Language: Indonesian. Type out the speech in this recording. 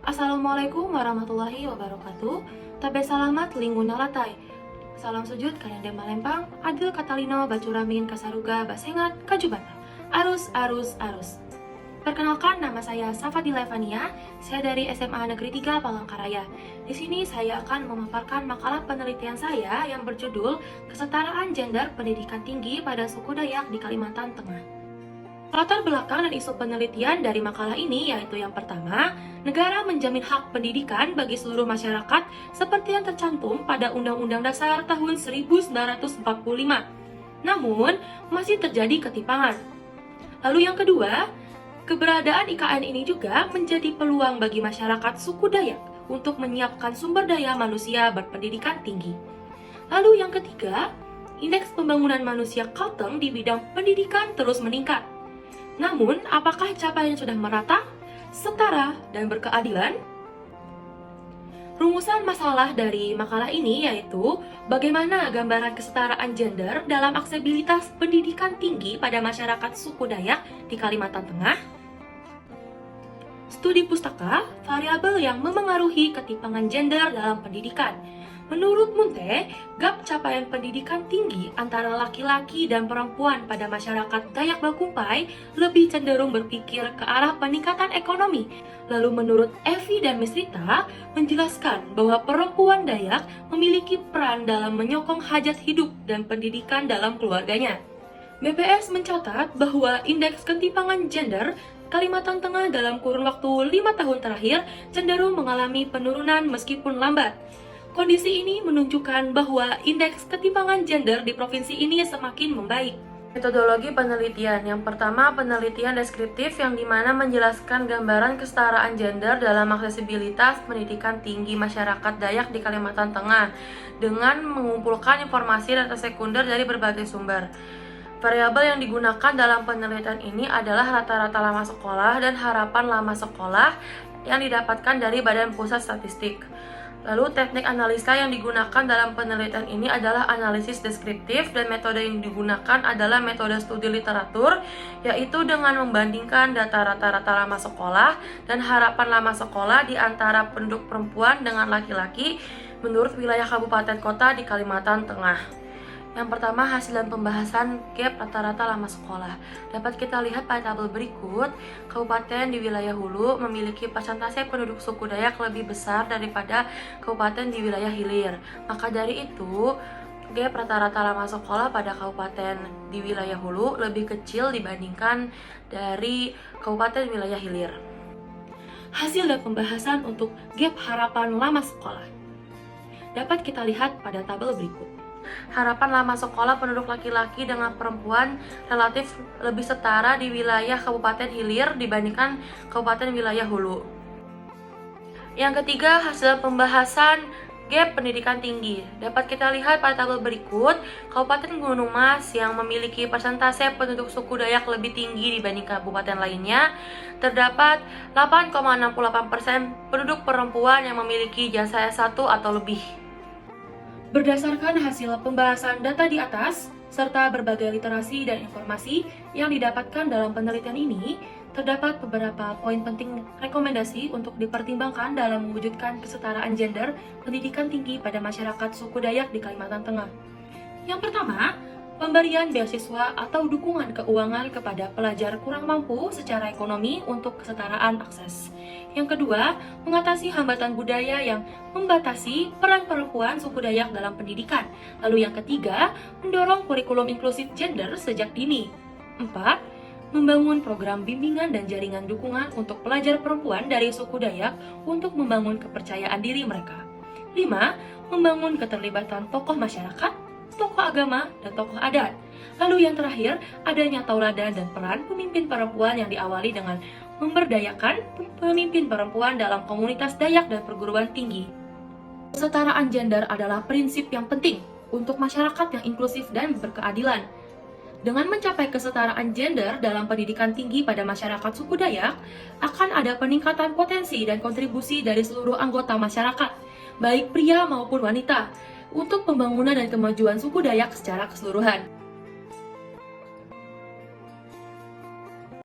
Assalamualaikum warahmatullahi wabarakatuh. Tabe salamat linggun nalatai. Salam sujud kalian Malempang, adil katalino bacuramin kasaruga basengat kajubata. Arus, arus, arus. Perkenalkan, nama saya Safadila Evania. Saya dari SMA Negeri 3 Palangkaraya. Di sini saya akan memaparkan makalah penelitian saya yang berjudul Kesetaraan Gender Pendidikan Tinggi pada Suku Dayak di Kalimantan Tengah. Latar belakang dan isu penelitian dari makalah ini yaitu yang pertama, negara menjamin hak pendidikan bagi seluruh masyarakat seperti yang tercantum pada Undang-Undang Dasar tahun 1945. Namun, masih terjadi ketimpangan. Lalu yang kedua, keberadaan IKN ini juga menjadi peluang bagi masyarakat suku Dayak untuk menyiapkan sumber daya manusia berpendidikan tinggi. Lalu yang ketiga, indeks pembangunan manusia Kalteng di bidang pendidikan terus meningkat. Namun, apakah capaiannya sudah merata, setara, dan berkeadilan? Rumusan masalah dari makalah ini yaitu bagaimana gambaran kesetaraan gender dalam aksesibilitas pendidikan tinggi pada masyarakat suku Dayak di Kalimantan Tengah. Studi pustaka, variabel yang memengaruhi ketimpangan gender dalam pendidikan. Menurut Munte, gap capaian pendidikan tinggi antara laki-laki dan perempuan pada masyarakat Dayak Bakumpai lebih cenderung berpikir ke arah peningkatan ekonomi. Lalu menurut Evi dan Misrita, menjelaskan bahwa perempuan Dayak memiliki peran dalam menyokong hajat hidup dan pendidikan dalam keluarganya. BPS mencatat bahwa indeks ketimpangan gender Kalimantan Tengah dalam kurun waktu 5 tahun terakhir cenderung mengalami penurunan meskipun lambat. Kondisi ini menunjukkan bahwa indeks ketimpangan gender di provinsi ini semakin membaik. Metodologi penelitian yang pertama, penelitian deskriptif yang dimana menjelaskan gambaran kesetaraan gender dalam aksesibilitas pendidikan tinggi masyarakat Dayak di Kalimantan Tengah dengan mengumpulkan informasi data sekunder dari berbagai sumber. Variabel yang digunakan dalam penelitian ini adalah rata-rata lama sekolah dan harapan lama sekolah yang didapatkan dari Badan Pusat Statistik. Lalu teknik analisa yang digunakan dalam penelitian ini adalah analisis deskriptif dan metode yang digunakan adalah metode studi literatur, yaitu dengan membandingkan data rata-rata lama sekolah dan harapan lama sekolah di antara penduduk perempuan dengan laki-laki menurut wilayah kabupaten kota di Kalimantan Tengah. Yang pertama, hasil dan pembahasan gap rata-rata lama sekolah. Dapat kita lihat pada tabel berikut, kabupaten di wilayah Hulu memiliki persentase penduduk suku Dayak lebih besar daripada kabupaten di wilayah hilir. Maka dari itu, gap rata-rata lama sekolah pada kabupaten di wilayah Hulu lebih kecil dibandingkan dari kabupaten wilayah hilir. Hasil dan pembahasan untuk gap harapan lama sekolah dapat kita lihat pada tabel berikut. Harapan lama sekolah penduduk laki-laki dengan perempuan relatif lebih setara di wilayah Kabupaten Hilir dibandingkan Kabupaten wilayah Hulu. Yang ketiga, hasil pembahasan gap pendidikan tinggi. Dapat kita lihat pada tabel berikut, Kabupaten Gunung Mas yang memiliki persentase penduduk suku Dayak lebih tinggi dibanding kabupaten lainnya, terdapat 8,68% penduduk perempuan yang memiliki jasa S1 atau lebih. Berdasarkan hasil pembahasan data di atas, serta berbagai literasi dan informasi yang didapatkan dalam penelitian ini, terdapat beberapa poin penting rekomendasi untuk dipertimbangkan dalam mewujudkan kesetaraan gender pendidikan tinggi pada masyarakat suku Dayak di Kalimantan Tengah. Yang pertama, pemberian beasiswa atau dukungan keuangan kepada pelajar kurang mampu secara ekonomi untuk kesetaraan akses. Yang kedua, mengatasi hambatan budaya yang membatasi peran perempuan suku Dayak dalam pendidikan. Lalu yang ketiga, mendorong kurikulum inklusif gender sejak dini. 4. Membangun program bimbingan dan jaringan dukungan untuk pelajar perempuan dari suku Dayak untuk membangun kepercayaan diri mereka. 5. Membangun keterlibatan tokoh masyarakat, tokoh agama, dan tokoh adat. Lalu yang terakhir, adanya tauladan dan peran pemimpin perempuan yang diawali dengan memberdayakan pemimpin perempuan dalam komunitas Dayak dan perguruan tinggi. Kesetaraan gender adalah prinsip yang penting untuk masyarakat yang inklusif dan berkeadilan. Dengan mencapai kesetaraan gender dalam pendidikan tinggi pada masyarakat suku Dayak, akan ada peningkatan potensi dan kontribusi dari seluruh anggota masyarakat, baik pria maupun wanita, untuk pembangunan dan kemajuan suku Dayak secara keseluruhan.